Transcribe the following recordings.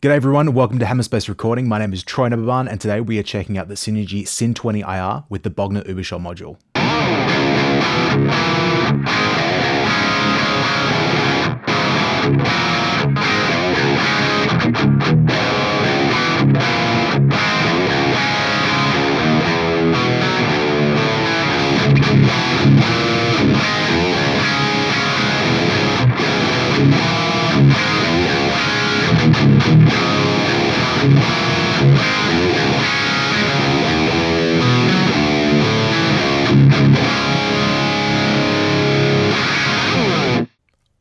G'day everyone, and welcome to Hammerspace Recording. My name is Troy Neberbarn, and today we are checking out the Synergy Syn20IR with the Bogner Uberschall module.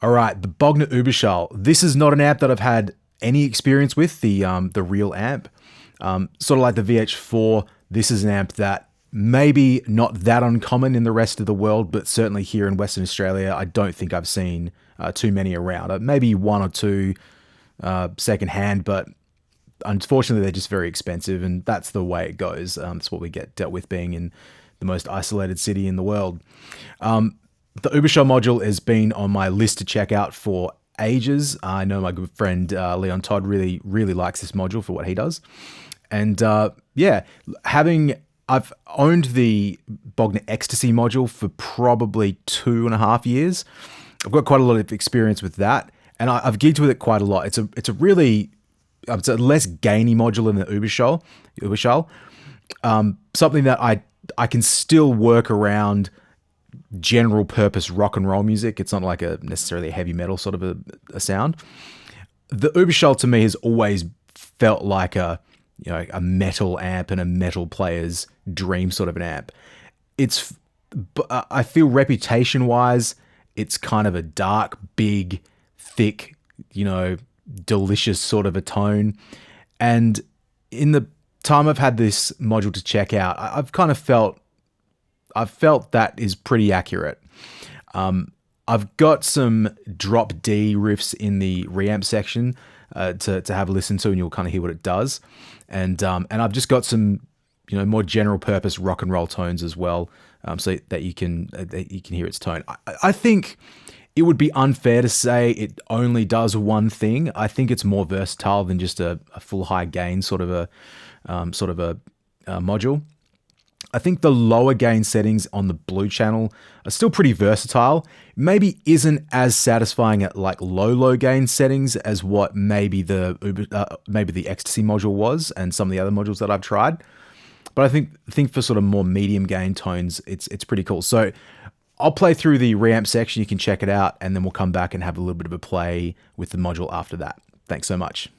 Alright, the Bogner Uberschall. This is not an amp that I've had any experience with, the real amp. Sort of like the VH4, this is an amp that maybe not that uncommon in the rest of the world, but certainly here in Western Australia, I don't think I've seen too many around. Maybe one or two secondhand, but unfortunately they're just very expensive, and that's the way it goes. That's what we get dealt with being in the most isolated city in the world. The Uberschall module has been on my list to check out for ages. I know my good friend Leon Todd really likes this module for what he does. And yeah, I've owned the Bogner Ecstasy module for probably 2.5 years. I've got quite a lot of experience with that, and I've gigged with it quite a lot. It's a less gainy module than the Uberschall. Something that I can still work around general purpose rock and roll music. It's not like necessarily a heavy metal sort of a sound. The Uberschall to me has always felt like a metal amp and a metal player's dream sort of an amp. I feel reputation wise, it's kind of a dark, big, thick, delicious sort of a tone. And in the time I've had this module to check out, I've felt that is pretty accurate. I've got some drop D riffs in the reamp section to have a listen to, and you'll kind of hear what it does. And I've just got some more general purpose rock and roll tones as well, so that you can hear its tone. I think it would be unfair to say it only does one thing. I think it's more versatile than just a full high gain sort of a module. I think the lower gain settings on the blue channel are still pretty versatile. Maybe isn't as satisfying at like low gain settings as what maybe the Ecstasy module was and some of the other modules that I've tried. But I think for sort of more medium gain tones, it's pretty cool. So I'll play through the reamp section. You can check it out, and then we'll come back and have a little bit of a play with the module after that. Thanks so much.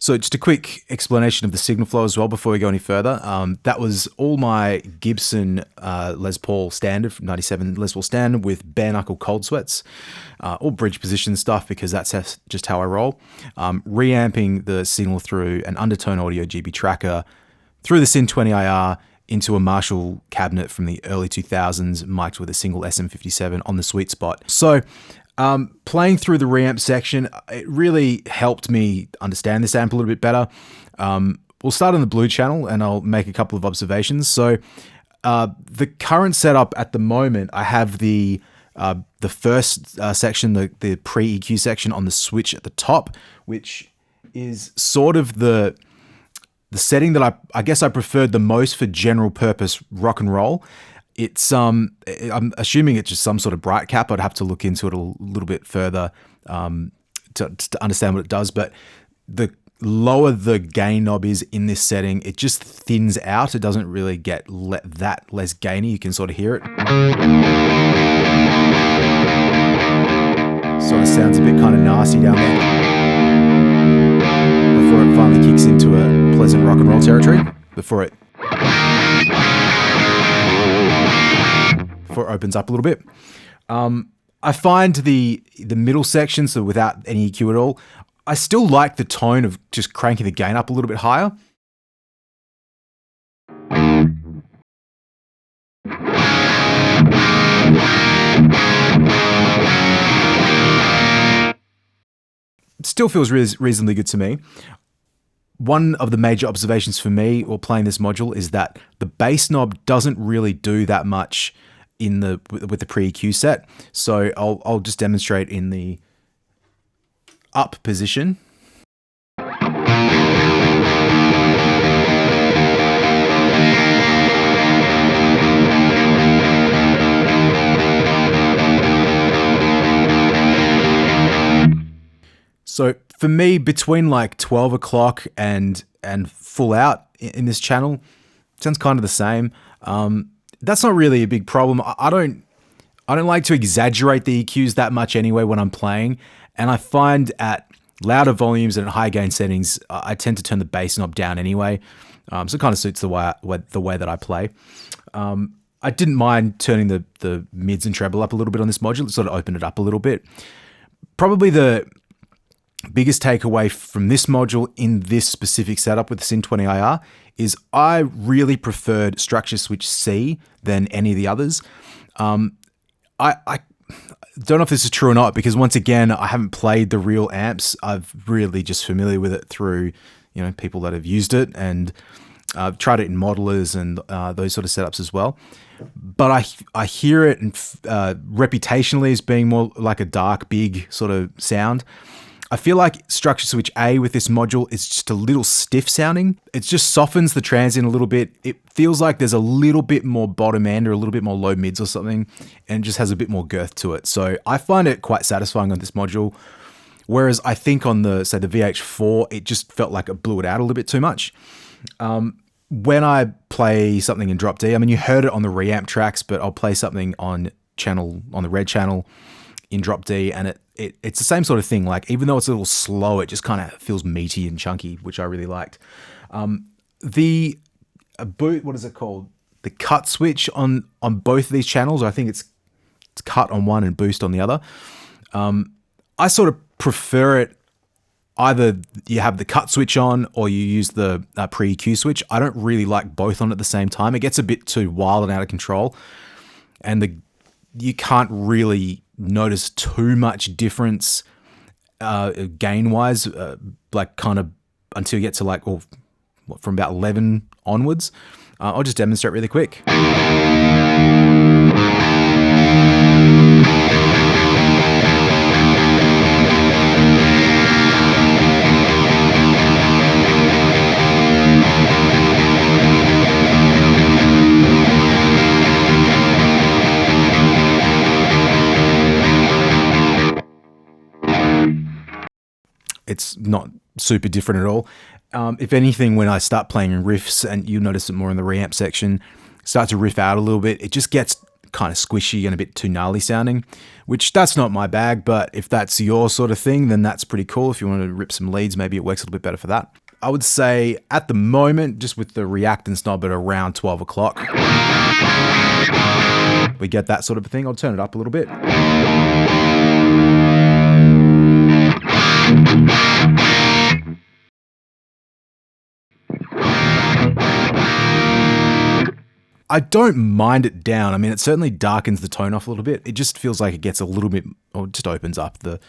So just a quick explanation of the signal flow as well before we go any further. That was all my Gibson Les Paul standard, 97 Les Paul standard with bare knuckle cold sweats, all bridge position stuff because that's just how I roll. Reamping the signal through an Undertone Audio GB tracker through the Syn20IR into a Marshall cabinet from the early 2000s, mic'd with a single SM57 on the sweet spot. So playing through the reamp section, it really helped me understand this amp a little bit better. We'll start on the blue channel and I'll make a couple of observations. So the current setup at the moment, I have the first section, the pre-EQ section on the switch at the top, which is sort of the setting that I guess I preferred the most for general purpose rock and roll. It's I'm assuming it's just some sort of bright cap. I'd have to look into it a little bit further to understand what it does. But the lower the gain knob is in this setting, it just thins out. It doesn't really get that less gainy. You can sort of hear it. Sort of sounds a bit kind of nasty down there before it finally kicks into a pleasant rock and roll territory. Before it opens up a little bit. I find the middle section, so without any EQ at all, I still like the tone of just cranking the gain up a little bit higher. It still feels reasonably good to me. One of the major observations for me while playing this module is that the bass knob doesn't really do that much with the pre-EQ set. So I'll just demonstrate in the up position. So for me, between like 12 o'clock and full out in this channel, sounds kind of the same. That's not really a big problem. I don't like to exaggerate the EQs that much anyway when I'm playing, and I find at louder volumes and at high gain settings, I tend to turn the bass knob down anyway. So it kind of suits the way that I play. I didn't mind turning the mids and treble up a little bit on this module. It sort of opened it up a little bit. Probably the biggest takeaway from this module in this specific setup with the Syn20IR is I really preferred Structure Switch C than any of the others. I don't know if this is true or not, because once again, I haven't played the real amps. I've really just familiar with it through, people that have used it, and I've tried it in modelers and those sort of setups as well. But I hear it reputationally as being more like a dark, big sort of sound. I feel like Structure Switch A with this module is just a little stiff sounding. It just softens the transient a little bit. It feels like there's a little bit more bottom end or a little bit more low mids or something, and it just has a bit more girth to it. So I find it quite satisfying on this module. Whereas I think on the VH4, it just felt like it blew it out a little bit too much. When I play something in drop D, I mean, you heard it on the reamp tracks, but I'll play something on the red channel in drop D, and it's the same sort of thing. Like, even though it's a little slow, it just kind of feels meaty and chunky, which I really liked. The what is it called? The cut switch on both of these channels, I think it's cut on one and boost on the other. I sort of prefer it either you have the cut switch on or you use the pre-EQ switch. I don't really like both on at the same time. It gets a bit too wild and out of control, and you can't really notice too much difference gain wise, like kind of until you get to like, from about 11 onwards. I'll just demonstrate really quick. It's not super different at all. If anything, when I start playing riffs, and you notice it more in the reamp section, start to riff out a little bit, it just gets kind of squishy and a bit too gnarly sounding, which that's not my bag, but if that's your sort of thing, then that's pretty cool. If you want to rip some leads, maybe it works a little bit better for that. I would say at the moment, just with the reactance knob at around 12 o'clock, we get that sort of a thing. I'll turn it up a little bit. I don't mind it down. I mean, it certainly darkens the tone off a little bit. It just feels like it gets a little bit, or just opens up the,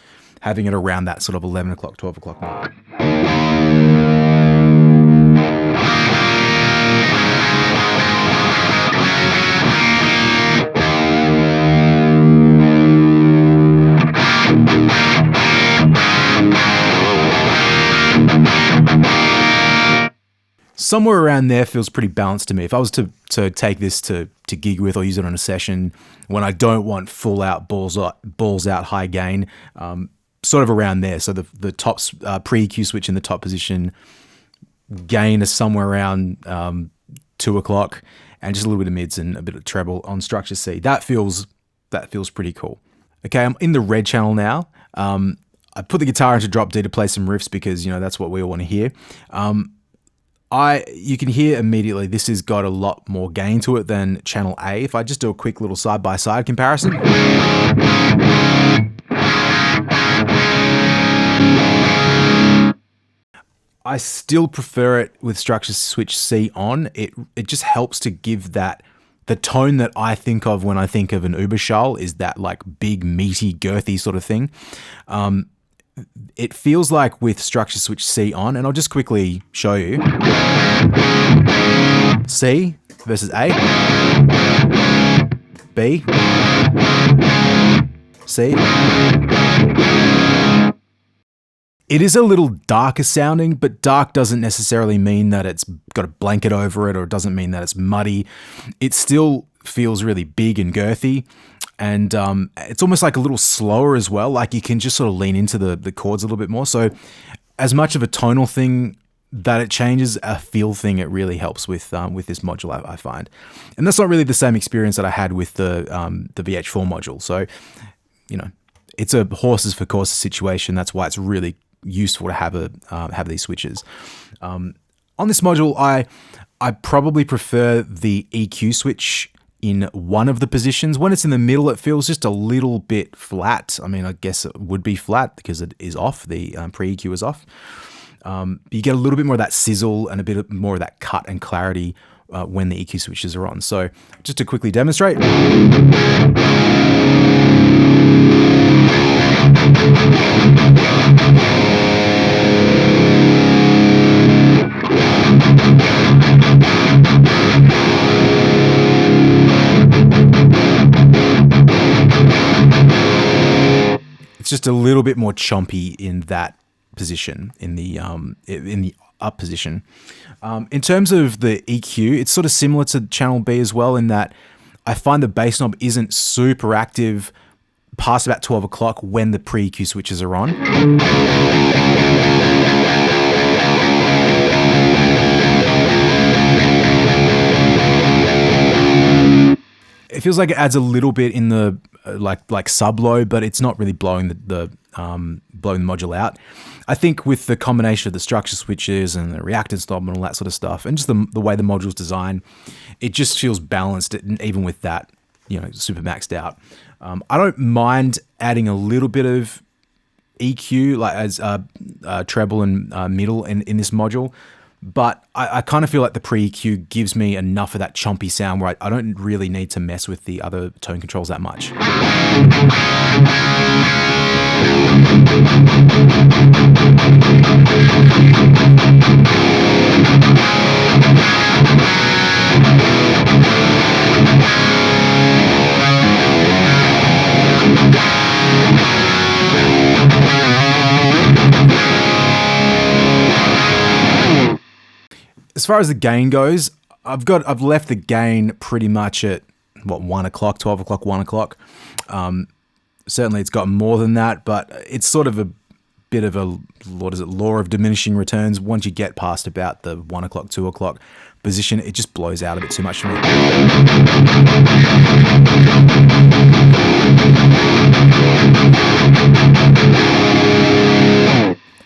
having it around that sort of 11 o'clock, 12 o'clock mark. Somewhere around there feels pretty balanced to me. If I was to take this to gig with or use it on a session when I don't want full out balls out high gain, sort of around there. So the top pre-EQ switch in the top position, gain is somewhere around 2 o'clock, and just a little bit of mids and a bit of treble on structure C. That feels pretty cool. Okay, I'm in the red channel now. I put the guitar into drop D to play some riffs because, you know, that's what we all want to hear. You can hear immediately this has got a lot more gain to it than channel A. If I just do a quick little side-by-side comparison. I still prefer it with structure switch C on. It just helps to give that, the tone that I think of when I think of an Uberschall is that like big, meaty, girthy sort of thing. It feels like with structure switch C on, and I'll just quickly show you. C versus A, B, C. It is a little darker sounding, but dark doesn't necessarily mean that it's got a blanket over it, or it doesn't mean that it's muddy. It still feels really big and girthy. And it's almost like a little slower as well. Like you can just sort of lean into the chords a little bit more. So as much of a tonal thing that it changes, a feel thing it really helps with this module, I find. And that's not really the same experience that I had with the VH4 module. So, you know, it's a horses for courses situation. That's why it's really useful to have these switches. On this module, I probably prefer the EQ switch in one of the positions. When it's in the middle, it feels just a little bit flat. I mean, I guess it would be flat because it is off. The pre-EQ is off. You get a little bit more of that sizzle and a bit more of that cut and clarity when the EQ switches are on. So just to quickly demonstrate. It's just a little bit more chompy in that position, in the up position. In terms of the EQ, it's sort of similar to channel B as well, in that I find the bass knob isn't super active past about 12 o'clock when the pre-EQ switches are on. It feels like it adds a little bit in the like sub low, but it's not really blowing the module out. I think with the combination of the structure switches and the reactance knob and all that sort of stuff, and just the way the module's designed, it just feels balanced, even with that, you know, super maxed out. I don't mind adding a little bit of EQ, like as treble and middle in this module. But I kind of feel like the pre-EQ gives me enough of that chompy sound where I don't really need to mess with the other tone controls that much. As far as the gain goes, I've left the gain pretty much at 1 o'clock, 12 o'clock, 1 o'clock. Certainly it's got more than that, but it's sort of a bit of a, law of diminishing returns. Once you get past about the 1 o'clock, 2 o'clock position, it just blows out a bit too much for me.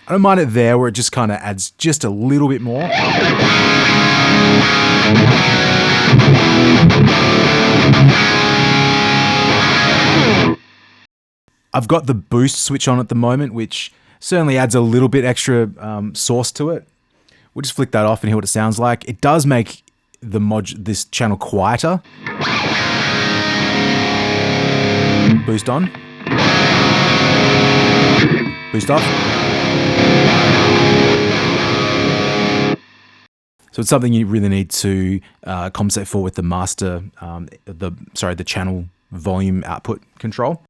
I don't mind it there where it just kind of adds just a little bit more. I've got the boost switch on at the moment, which certainly adds a little bit extra source to it. We'll just flick that off and hear what it sounds like. It does make this channel quieter. Boost on. Boost off. So it's something you really need to compensate for with the master, the channel volume output control.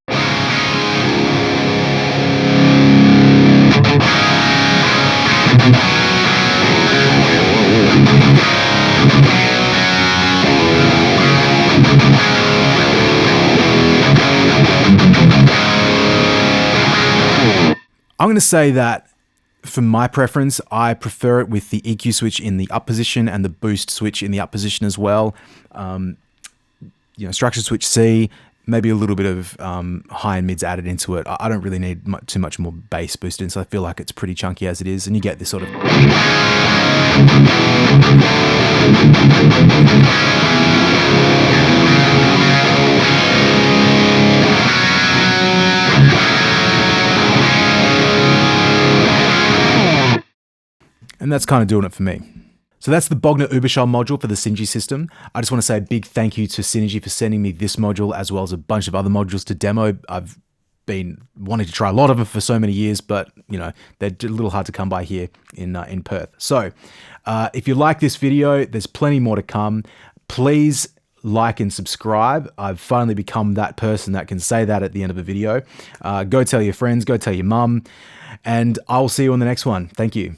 I'm going to say that for my preference, I prefer it with the EQ switch in the up position and the boost switch in the up position as well. Structure switch C, maybe a little bit of high and mids added into it. I don't really need too much more bass boost in, so I feel like it's pretty chunky as it is, and you get this sort of... And that's kind of doing it for me. So that's the Bogner Uberschall module for the Synergy system. I just want to say a big thank you to Synergy for sending me this module as well as a bunch of other modules to demo. I've been wanting to try a lot of them for so many years, but they're a little hard to come by here in Perth. So if you like this video, there's plenty more to come. Please like and subscribe. I've finally become that person that can say that at the end of a video. Go tell your friends, go tell your mum, and I'll see you on the next one. Thank you.